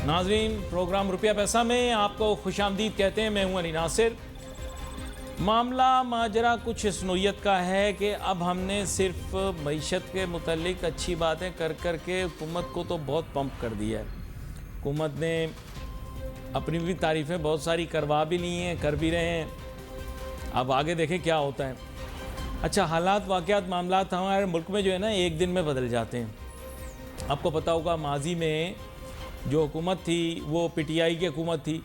ناظرین، پروگرام روپیہ پیسہ میں آپ کو خوش آمدید کہتے ہیں۔ میں ہوں علی ناصر۔ معاملہ ماجرا کچھ اس نوعیت کا ہے کہ اب ہم نے صرف معیشت کے متعلق اچھی باتیں کر کے حکومت کو تو بہت پمپ کر دیا ہے۔ حکومت نے اپنی بھی تعریفیں بہت ساری کروا بھی لی ہیں، کر بھی رہے ہیں۔ اب آگے دیکھیں کیا ہوتا ہے۔ اچھا، حالات واقعات معاملات ہمارے ملک میں جو ہے نا ایک دن میں بدل جاتے ہیں۔ آپ کو پتہ ہوگا ماضی میں جو حکومت تھی وہ پی ٹی آئی کی حکومت تھی۔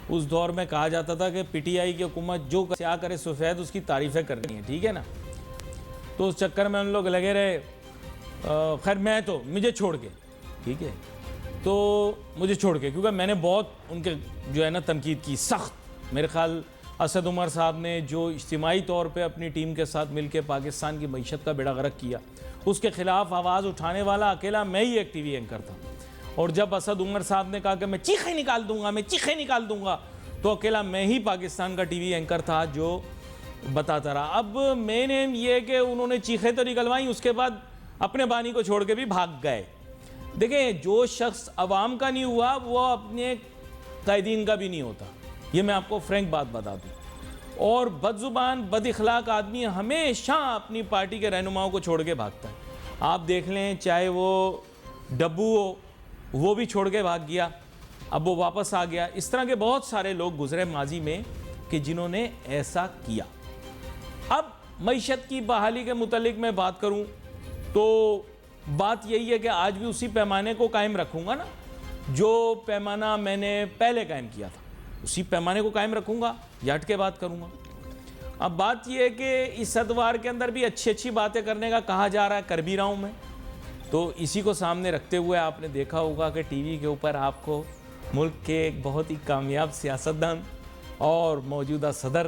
اس دور میں کہا جاتا تھا کہ پی ٹی آئی کی حکومت جو کیا کرے سفید اس کی تعریفیں کرنی ہیں، ٹھیک ہے نا۔ تو اس چکر میں ان لوگ لگے رہے، خیر میں تو مجھے چھوڑ کے، ٹھیک ہے، تو مجھے چھوڑ کے، کیونکہ میں نے بہت ان کے جو ہے نا تنقید کی، سخت۔ میرے خیال اسد عمر صاحب نے جو اجتماعی طور پہ اپنی ٹیم کے ساتھ مل کے پاکستان کی معیشت کا بیڑا غرق کیا، اس کے خلاف آواز اٹھانے والا اکیلا میں ہی ایک ٹی وی اینکر تھا۔ اور جب اسد عمر صاحب نے کہا کہ میں چیخیں نکال دوں گا تو اکیلا میں ہی پاکستان کا ٹی وی اینکر تھا جو بتاتا رہا۔ اب میں نے یہ کہ انہوں نے چیخیں تو نکلوائیں، اس کے بعد اپنے بانی کو چھوڑ کے بھی بھاگ گئے۔ دیکھیں، جو شخص عوام کا نہیں ہوا وہ اپنے قائدین کا بھی نہیں ہوتا، یہ میں آپ کو فرینک بات بتا دوں۔ اور بد زبان بد اخلاق آدمی ہمیشہ اپنی پارٹی کے رہنماؤں کو چھوڑ کے بھاگتا ہے۔ آپ دیکھ لیں، چاہے وہ ڈبو ہو، وہ بھی چھوڑ کے بھاگ گیا، اب وہ واپس آ گیا۔ اس طرح کے بہت سارے لوگ گزرے ماضی میں کہ جنہوں نے ایسا کیا۔ اب معیشت کی بحالی کے متعلق میں بات کروں تو بات یہی ہے کہ آج بھی اسی پیمانے کو قائم رکھوں گا نا، جو پیمانہ میں نے پہلے قائم کیا تھا، اسی پیمانے کو قائم رکھوں گا یا ہٹ کے بات کروں گا۔ اب بات یہ ہے کہ اس ادوار کے اندر بھی اچھی باتیں کرنے کا کہا جا رہا ہے، کر بھی رہا ہوں میں۔ تو اسی کو سامنے رکھتے ہوئے آپ نے دیکھا ہوگا کہ ٹی وی کے اوپر آپ کو ملک کے ایک بہت ہی کامیاب سیاستدان اور موجودہ صدر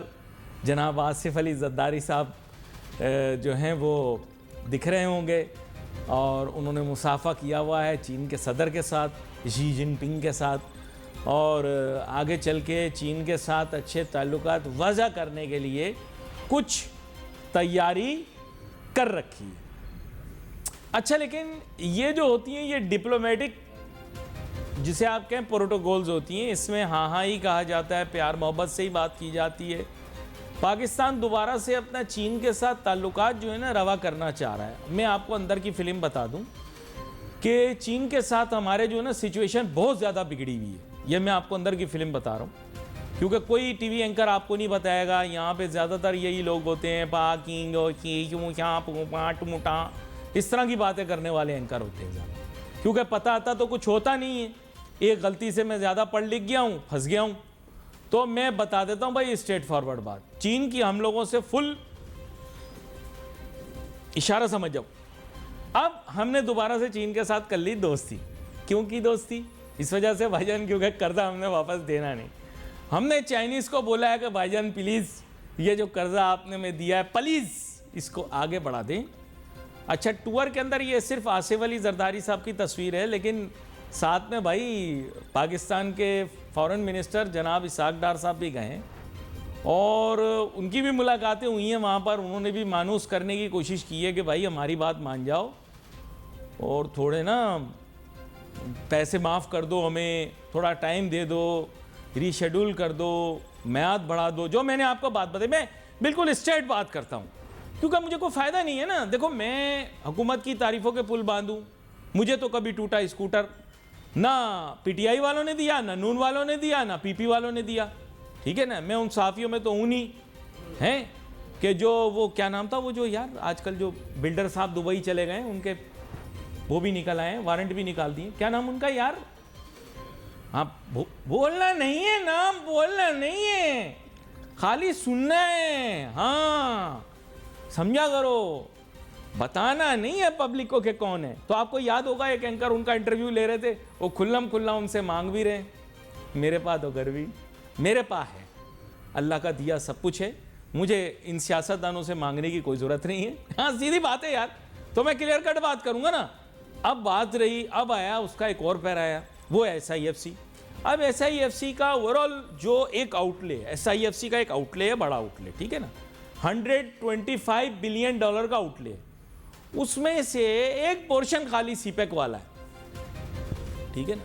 جناب آصف علی زرداری صاحب جو ہیں وہ دکھ رہے ہوں گے، اور انہوں نے مصافحہ کیا ہوا ہے چین کے صدر کے ساتھ، شی جن پنگ کے ساتھ، اور آگے چل کے چین کے ساتھ اچھے تعلقات وضع کرنے کے لیے کچھ تیاری کر رکھی ہے۔ اچھا، لیکن یہ جو ہوتی ہیں یہ ڈپلومیٹک جسے آپ کہیں پروٹوکولز ہوتی ہیں، اس میں ہاں ہی کہا جاتا ہے، پیار محبت سے ہی بات کی جاتی ہے۔ پاکستان دوبارہ سے اپنا چین کے ساتھ تعلقات جو ہے نا روا کرنا چاہ رہا ہے۔ میں آپ کو اندر کی فلم بتا دوں کہ چین کے ساتھ ہمارے جو ہے نا سچویشن بہت زیادہ بگڑی ہوئی ہے۔ یہ میں آپ کو اندر کی فلم بتا رہا ہوں، کیونکہ کوئی ٹی وی اینکر آپ کو نہیں بتائے گا۔ یہاں پہ زیادہ تر یہی لوگ ہوتے ہیں، اس طرح کی باتیں کرنے والے اینکر ہوتے ہیں زیادہ، کیونکہ پتہ آتا تو کچھ ہوتا نہیں ہے۔ ایک غلطی سے میں زیادہ پڑھ لکھ گیا ہوں، پھنس گیا ہوں، تو میں بتا دیتا ہوں بھائی اسٹریٹ فارورڈ بات۔ چین کی ہم لوگوں سے فل اشارہ سمجھ جاؤ۔ اب ہم نے دوبارہ سے چین کے ساتھ کر لی دوستی۔ کیوں کی دوستی؟ اس وجہ سے بھائی جان کیونکہ قرضہ ہم نے واپس دینا نہیں۔ ہم نے چائنیز کو بولا ہے کہ بھائی جان پلیز یہ جو قرضہ آپ نے میں دیا ہے پلیز اس کو آگے بڑھا دیں۔ اچھا، ٹور کے اندر یہ صرف آصف علی زرداری صاحب کی تصویر ہے، لیکن ساتھ میں بھائی پاکستان کے فورن منسٹر جناب اسحاق ڈار صاحب بھی گئے ہیں، اور ان کی بھی ملاقاتیں ہوئی ہیں وہاں پر۔ انہوں نے بھی مانوس کرنے کی کوشش کی ہے کہ بھائی ہماری بات مان جاؤ اور تھوڑے نا پیسے معاف کر دو، ہمیں تھوڑا ٹائم دے دو، ری شیڈول کر دو، میعاد بڑھا دو۔ جو میں نے آپ کو بات بتائی، میں بالکل اسٹریٹ بات کرتا ہوں، کیونکہ مجھے کوئی فائدہ نہیں ہے نا۔ دیکھو، میں حکومت کی تعریفوں کے پل باندھوں، مجھے تو کبھی ٹوٹا اسکوٹر نہ پی ٹی آئی والوں نے دیا، نہ نون والوں نے دیا، نہ پی پی والوں نے دیا، ٹھیک ہے نا۔ میں ان صحافیوں میں تو ہوں نہیں ہیں کہ جو وہ کیا نام تھا وہ جو یار آج کل جو بلڈر صاحب دبئی چلے گئے ان کے وہ بھی نکل آئے ہیں، وارنٹ بھی نکال دیے، کیا نام ان کا یار؟ ہاں، بولنا نہیں ہے، نام بولنا نہیں ہے، خالی سننا ہے، ہاں سمجھا کرو، بتانا نہیں ہے پبلک کو کہ کون ہے۔ تو آپ کو یاد ہوگا ایک اینکر ان کا انٹرویو لے رہے تھے، وہ کھلم کھلا ان سے مانگ بھی رہے ہیں، میرے پاس تو گھر بھی میرے پاس ہے، اللہ کا دیا سب کچھ ہے، مجھے ان سیاستدانوں سے مانگنے کی کوئی ضرورت نہیں ہے۔ ہاں سیدھی بات ہے یار، تو میں کلیئر کٹ بات کروں گا نا۔ اب بات رہی، اب آیا اس کا ایک اور پیر آیا، وہ ایس آئی ایف سی۔ اب ایس آئی ایف سی کا اوورال جو ایک آؤٹ لے، ایس آئی ایف سی کا ایک آؤٹ لے ہے، بڑا آؤٹ لے، ٹھیک ہے نا، $125 بلین کا آؤٹ لے، اس میں سے ایک پورشن خالی سی پیک والا ہے، ٹھیک ہے نا۔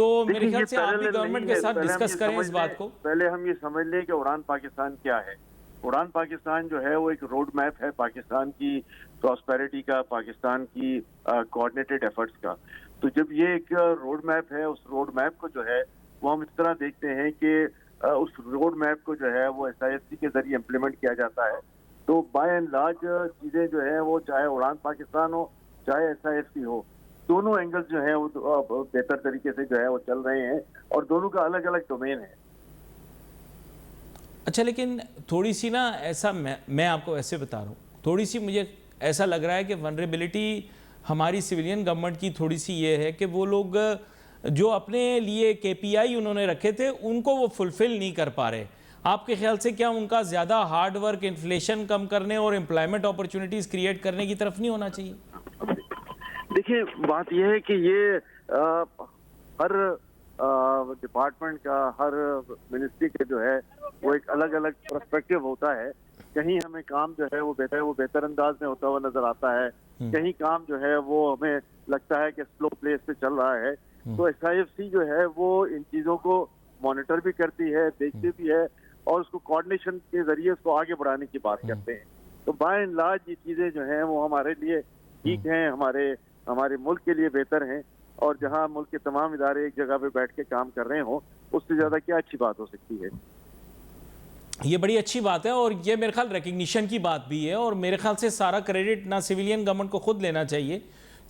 تو میرے خیال سے آپ بھی گورنمنٹ کے ساتھ ڈسکس کریں اس بات کو. پہلے ہم یہ سمجھ لیں کہ اڑان پاکستان کیا ہے. اڑان پاکستان جو ہے وہ ایک روڈ میپ ہے پاکستان کی پراسپیرٹی کا، پاکستان کی کوآرڈینیٹڈ ایفرٹس کا. تو جب یہ ایک روڈ میپ ہے، اس روڈ میپ کو جو ہے وہ ہم اس طرح دیکھتے ہیں کہ اس روڈ میپ کو جو ہے وہ SIFC کے ذریعے امپلیمنٹ کیا جاتا ہے. تو بائی اینڈ لارج چیزیں جو ہیں وہ چاہے اڑان پاکستان ہو چاہے SIFC ہو، دونوں اینگل جو ہیں وہ بہتر طریقے سے جو ہے وہ چل رہے ہیں اور دونوں کا الگ الگ ڈومین ہے. اچھا لیکن تھوڑی سی نا ایسا میں آپ کو ایسے بتا رہا ہوں، تھوڑی سی مجھے ایسا لگ رہا ہے کہ ونریبلٹی ہماری سویلین گورنمنٹ کی تھوڑی سی یہ ہے کہ وہ لوگ جو اپنے لیے KPI انہوں نے رکھے تھے ان کو وہ فلفل نہیں کر پا رہے. آپ کے خیال سے کیا ان کا زیادہ ہارڈ ورک انفلیشن کم کرنے اور امپلائمنٹ اپرچونٹیز کریٹ کرنے کی طرف نہیں ہونا چاہیے؟ دیکھیے بات یہ ہے کہ یہ ہر ڈپارٹمنٹ کا، ہر منسٹری کا جو ہے وہ ایک الگ الگ پرسپیکٹو ہوتا ہے. کہیں ہمیں کام جو ہے وہ بہتر انداز میں ہوتا ہوا نظر آتا ہے، کہیں کام جو ہے وہ ہمیں لگتا ہے کہ سلو پلیس پہ چل رہا ہے. تو SIFC جو ہے وہ ان چیزوں کو مانیٹر بھی کرتی ہے، دیکھتی بھی ہے اور اس کو کوآرڈینیشن کے ذریعے اس کو آگے بڑھانے کی بات کرتے ہیں. تو بائی اینڈ لارج یہ چیزیں جو ہیں وہ ہمارے لیے ٹھیک ہیں، ہمارے ملک کے لیے بہتر ہیں. اور جہاں ملک کے تمام ادارے ایک جگہ پہ بیٹھ کے کام کر رہے ہوں، اس سے زیادہ کیا اچھی بات ہو سکتی ہے. یہ بڑی اچھی بات ہے اور یہ میرے خیال ریکگنیشن کی بات بھی ہے. اور میرے خیال سے سارا کریڈٹ نہ سویلین گورنمنٹ کو خود لینا چاہیے،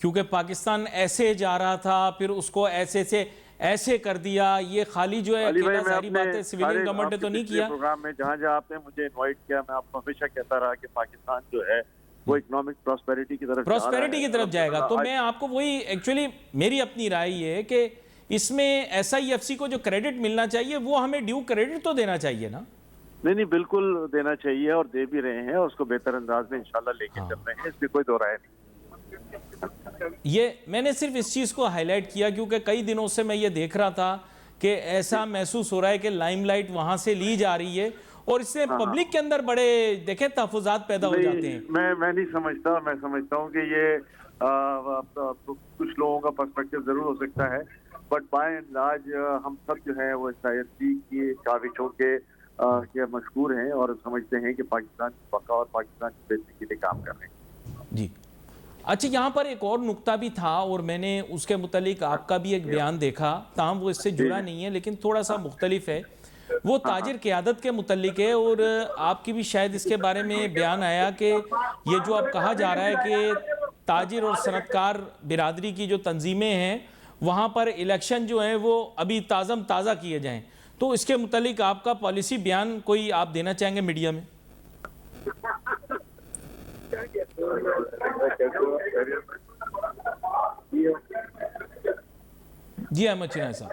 کیونکہ پاکستان ایسے جا رہا تھا پھر اس کو ایسے کر دیا. یہ خالی جو ہے اکیلا ظاہری بات ہے سویلین گورنمنٹ نے تو نہیں کیا. پروگرام میں جہاں آپ نے مجھے انوائٹ کیا، میں آپ کو ہمیشہ کہتا رہا کہ پاکستان جو ہے وہ اکنامک پراسپیرٹی کی طرف جائے گا. تو میں آپ کو وہی ایکچولی میری اپنی رائے یہ ہے کہ اس میں SIFC کو جو کریڈٹ ملنا چاہیے وہ ہمیں ڈیو کریڈٹ تو دینا چاہیے نا. نہیں بالکل دینا چاہیے اور دے بھی رہے ہیں اور اس کو بہتر انداز میں انشاءاللہ لے کے چل رہے ہیں، اس میں کوئی دو رائے نہیں. یہ میں نے صرف اس چیز کو ہائی لائٹ کیا کیونکہ کئی دنوں سے میں یہ دیکھ رہا تھا کہ ایسا محسوس ہو رہا ہے کہ لائم لائٹ وہاں سے لی جا رہی ہے اور اس سے پبلک کے اندر بڑے دیکھیں تحفظات پیدا ہو جاتے ہیں. میں نہیں سمجھتا، میں سمجھتا ہوں کہ یہ کچھ لوگوں کا پرسپیکٹو ضرور ہو سکتا ہے، بٹ بائی اینڈ لارج ہم سب جو ہے وہ SIFC کی کاوشوں کے مشہور ہیں اور سمجھتے ہیں کہ پاکستان کی بقا اور پاکستان کی بہتری کے لیے کام کر رہے ہیں. جی اچھا، یہاں پر ایک اور نقطہ بھی تھا اور میں نے اس کے متعلق آپ کا بھی ایک بیان دیکھا، تاہم وہ اس سے جڑا نہیں ہے لیکن تھوڑا سا مختلف ہے. وہ تاجر قیادت کے متعلق ہے اور آپ کی بھی شاید اس کے بارے میں بیان آیا کہ یہ جو اب کہا جا رہا ہے کہ تاجر اور صنعت کار برادری کی جو تنظیمیں ہیں وہاں پر الیکشن جو ہیں وہ ابھی تازہ کیے جائیں. تو اس کے متعلق آپ کا پالیسی بیان کوئی آپ دینا چاہیں گے میڈیا میں؟ جی احمد چنائے صاحب،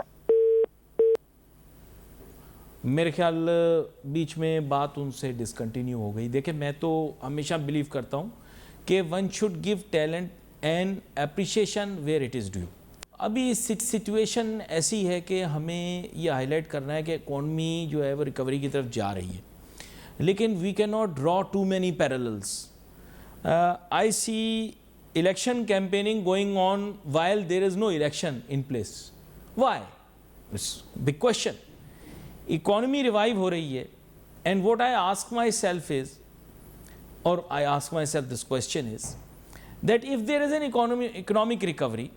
میرے خیال بیچ میں بات ان سے ڈسکنٹینیو ہو گئی. دیکھیں میں تو ہمیشہ بلیو کرتا ہوں کہ one should give talent and appreciation where it is due. ابھی سچویشن ایسی ہے کہ ہمیں یہ ہائی لائٹ کرنا ہے کہ اکانومی جو ہے وہ ریکوری کی طرف جا رہی ہے، لیکن we can not draw too many parallels. I see election campaigning going on while there is no election in place. Why? It's a big question. Economy revive ہو رہی ہے and what I ask myself is, or I ask myself this question is, that if there is an economic recovery,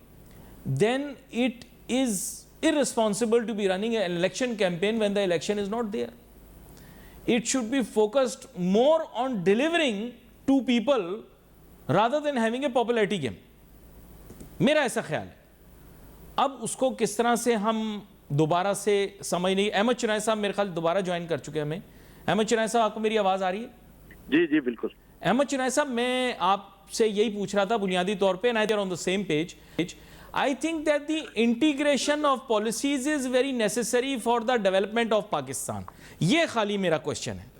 then it is irresponsible to be running an election campaign when the election is not there. It should be focused more on delivering to people rather than having a popularity game. میرا ایسا خیال ہے. اب اس کو کس طرح سے ہم دوبارہ سے سمجھ نہیں. احمد چنائے صاحب میرے خیال دوبارہ جوائن کر چکے ہمیں. احمد چنائے صاحب آپ کو میری آواز آ رہی ہے؟ جی بالکل. احمد چنائے صاحب میں آپ سے یہی پوچھ رہا تھا بنیادی طور پہ and on the same page. I think that the integration of policies is very necessary for the development of Pakistan. یہ خالی میرا کوشچن ہے.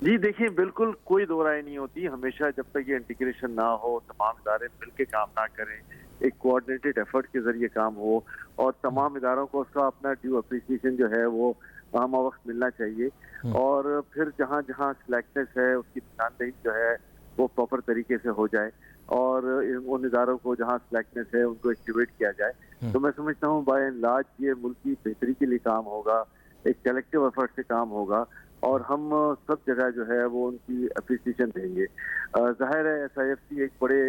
جی دیکھیں بالکل کوئی دو رائے نہیں ہوتی. ہمیشہ جب تک یہ انٹیگریشن نہ ہو، تمام ادارے مل کے کام نہ کریں، ایک کوآرڈینیٹڈ ایفرٹ کے ذریعے کام ہو اور تمام اداروں کو اس کا اپنا ڈیو اپریسیشن جو ہے وہ ہم وقت ملنا چاہیے. اور پھر جہاں جہاں سلیکٹنس ہے اس کی نشاندہی جو ہے وہ پراپر طریقے سے ہو جائے. اور ان اداروں کو جہاں سلیکٹنس ہے ان کو ایکٹیویٹ کیا جائے. تو میں سمجھتا ہوں بائی اینڈ لارج یہ ملک کی بہتری کے لیے کام ہوگا, ایک کلیکٹیو ایفرٹ سے کام ہوگا, اور ہم سب جگہ جو ہے وہ ان کی اپریسیشن دیں گے. ظاہر ہے SIFC ایک بڑے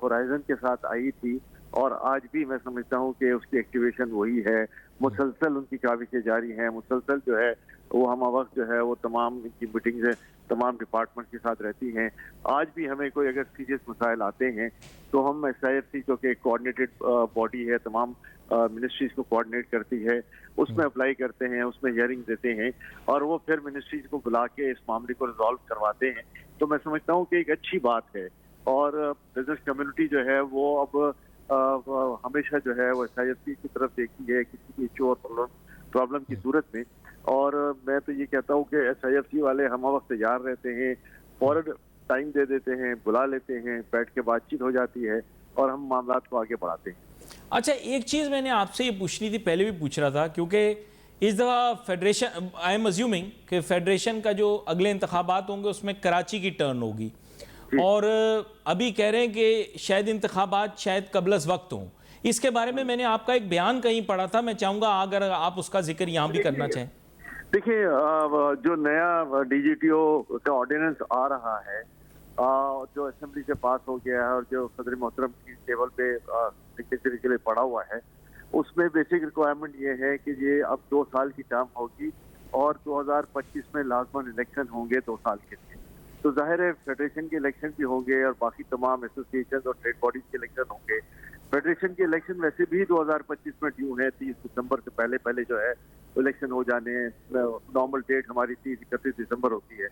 ہورائزن کے ساتھ آئی تھی, اور آج بھی میں سمجھتا ہوں کہ اس کی ایکٹیویشن وہی ہے. مسلسل ان کی کاوشیں جاری ہیں, مسلسل جو ہے وہ ہم وقت جو ہے وہ تمام ان کی میٹنگز تمام ڈپارٹمنٹ کے ساتھ رہتی ہیں. آج بھی ہمیں کوئی اگر سیریس مسائل آتے ہیں تو ہم SIFC جو کہ کوآرڈینیٹڈ باڈی ہے, تمام منسٹریز کو کوآرڈینیٹ کرتی ہے, اس میں اپلائی کرتے ہیں, اس میں ہیئرنگ دیتے ہیں, اور وہ پھر منسٹریز کو بلا کے اس معاملے کو ریزالو کرواتے ہیں. تو میں سمجھتا ہوں کہ ایک اچھی بات ہے, اور بزنس کمیونٹی جو ہے وہ اب ہمیشہ جو ہے وہ SIFC کی طرف دیکھی ہے کسی بھی ایشو اور پرابلم کی صورت میں. اور میں تو یہ کہتا ہوں کہ SIFC والے ہم وقت تیار رہتے ہیں, فوراً ٹائم دے دیتے ہیں, بلا لیتے ہیں, بیٹھ کے بات چیت ہو جاتی ہے, اور ہم معاملات کو آگے بڑھاتے ہیں. اچھا, ایک چیز میں نے آپ سے یہ پوچھنی تھی, پہلے بھی پوچھ رہا تھا, کیونکہ اس دفعہ فیڈریشن, آئی ایم ازیومنگ کہ فیڈریشن کا جو اگلے انتخابات ہوں گے اس میں کراچی کی ٹرن ہوگی, اور ابھی کہہ رہے ہیں کہ شاید انتخابات شاید قبل از وقت ہوں. اس کے بارے میں میں نے آپ کا ایک بیان کہیں پڑھا تھا, میں چاہوں گا اگر آپ اس کا ذکر یہاں بھی کرنا چاہیں. دیکھیں, جو نیا DGTO کا آرڈیننس آ رہا ہے, جو اسمبلی سے پاس ہو گیا ہے اور جو صدر محترم کی ٹیبل پہ سگنیچر کے لیے پڑا ہوا ہے, اس میں بیسک ریکوائرمنٹ یہ ہے کہ یہ اب 2 سال کی ٹرم ہوگی, اور 2025 میں لازماً الیکشن ہوں گے 2 سال کے لیے. تو ظاہر ہے فیڈریشن کے الیکشن بھی ہوں گے, اور باقی تمام ایسوسیشن اور ٹریڈ باڈیز کے الیکشن ہوں گے. فیڈریشن کے الیکشن ویسے بھی 2025 میں ڈیو ہے, 30 دسمبر سے پہلے جو ہے الیکشن ہو جانے ہیں. نارمل ڈیٹ ہماری 31 دسمبر ہوتی ہے.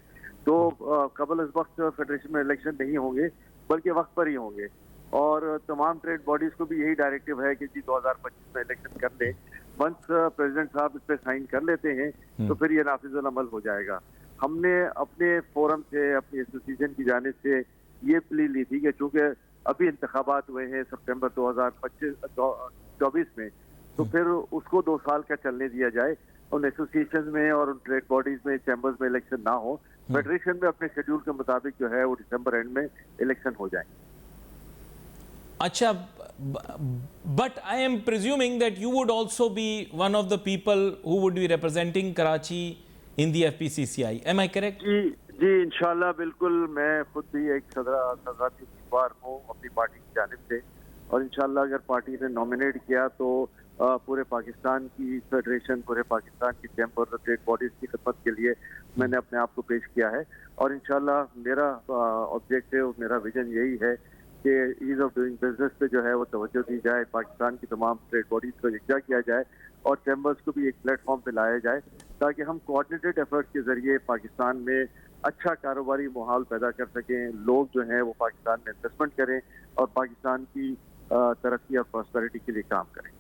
تو قبل از وقت فیڈریشن میں الیکشن نہیں ہوں گے, بلکہ وقت پر ہی ہوں گے. اور تمام ٹریڈ باڈیز کو بھی یہی ڈائریکٹیو ہے کہ 2025 میں الیکشن کر لیں. ونس پریزیڈنٹ صاحب اس پہ سائن کر لیتے ہیں تو پھر یہ نافذ العمل ہو جائے گا. ہم نے اپنے فورم سے, اپنی ایسوسیشن کی جانب سے یہ پلی لی تھی کہ چونکہ ابھی انتخابات ہوئے ہیں سپٹمبر 2024 میں, تو پھر اس کو 2 سال کا چلنے دیا جائے. ان ایسوسیشن میں اور ان ٹریڈ باڈیز میں, چیمبرز میں الیکشن نہ ہو. فیڈریشن میں اپنے شیڈول کے مطابق جو ہے وہ دسمبر اینڈ میں الیکشن ہو جائیں. اچھا, but I am presuming that you would also be one of the people who would be representing Karachi in the FPCCI. Am I correct? جی انشاءاللہ بالکل. میں خود بھی ایک صدارتی امیدوار ہوں اپنی پارٹی کی جانب سے, اور انشاءاللہ اگر پارٹی نے نامینیٹ کیا تو پورے پاکستان کی فیڈریشن, پورے پاکستان کی چیمبر اور ٹریڈ باڈیز کی خدمت کے لیے میں نے اپنے آپ کو پیش کیا ہے. اور انشاءاللہ میرا آبجیکٹیو, میرا ویژن یہی ہے کہ ایز آف ڈوئنگ بزنس پہ جو ہے وہ توجہ دی جائے, پاکستان کی تمام ٹریڈ باڈیز کو یکجا کیا جائے, اور چیمبرز کو بھی ایک پلیٹ فارم پہ لایا جائے, تاکہ ہم کوآرڈینیٹڈ ایفرٹ کے ذریعے پاکستان میں اچھا کاروباری ماحول پیدا کر سکیں. لوگ جو ہیں وہ پاکستان میں انویسٹمنٹ کریں اور پاکستان کی ترقی اور پراسپیرٹی کے لیے کام کریں.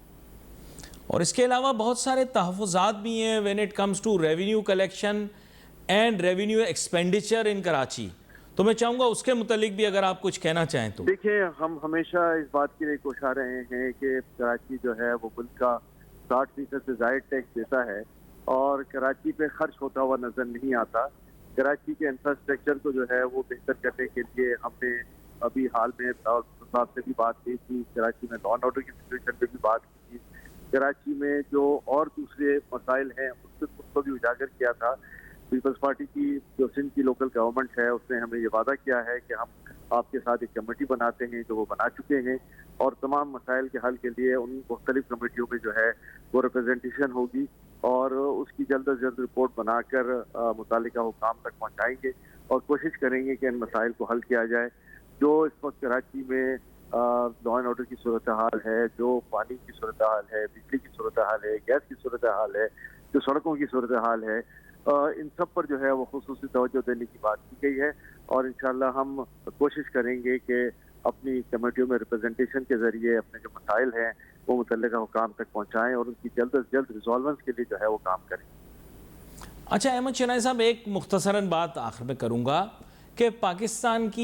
اور اس کے علاوہ بہت سارے تحفظات بھی ہیں when it comes to revenue collection and revenue expenditure in Karachi. تو میں چاہوں گا اس کے متعلق بھی اگر آپ کچھ کہنا چاہیں تو. دیکھیں, ہم ہمیشہ اس بات کے لیے کوشاں رہے ہیں کہ کراچی جو ہے وہ ملک کا 60% سے زائد ٹیکس دیتا ہے, اور کراچی پہ خرچ ہوتا ہوا نظر نہیں آتا. کراچی کے انفراسٹرکچر کو جو ہے وہ بہتر کرنے کے لیے ہم نے ابھی حال میں صاحب سے بھی بات کی تھی, کراچی میں لا اینڈ آرڈر کی سچویشن پہ بھی بات کی تھی, کراچی میں جو اور دوسرے مسائل ہیں اس کو بھی اجاگر کیا تھا. پیپلز پارٹی کی جو سندھ کی لوکل گورنمنٹ ہے اس نے ہمیں یہ وعدہ کیا ہے کہ ہم آپ کے ساتھ ایک کمیٹی بناتے ہیں, جو وہ بنا چکے ہیں, اور تمام مسائل کے حل کے لیے ان مختلف کمیٹیوں میں جو ہے وہ ریپرزنٹیشن ہوگی, اور اس کی جلد از جلد رپورٹ بنا کر متعلقہ حکام تک پہنچائیں گے, اور کوشش کریں گے کہ ان مسائل کو حل کیا جائے. جو اس وقت کراچی میں لا اینڈ آرڈر کی صورتحال ہے, جو پانی کی صورتحال ہے, بجلی کی صورتحال ہے, گیس کی صورتحال ہے, جو سڑکوں کی صورتحال ہے, ان سب پر جو ہے وہ خصوصی توجہ دینے کی بات کی گئی ہے. اور انشاءاللہ ہم کوشش کریں گے کہ اپنی کمیٹیوں میں ریپرزنٹیشن کے ذریعے اپنے جو مسائل ہیں وہ متعلقہ حکام تک پہنچائیں, اور ان کی جلد از جلد ریزالونس کے لیے جو ہے وہ کام کریں. اچھا احمد شنائی صاحب, ایک مختصراً بات آخر میں کروں گا کہ پاکستان کی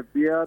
FBR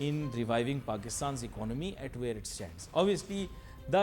in reviving Pakistan's economy at where it stands. Obviously, the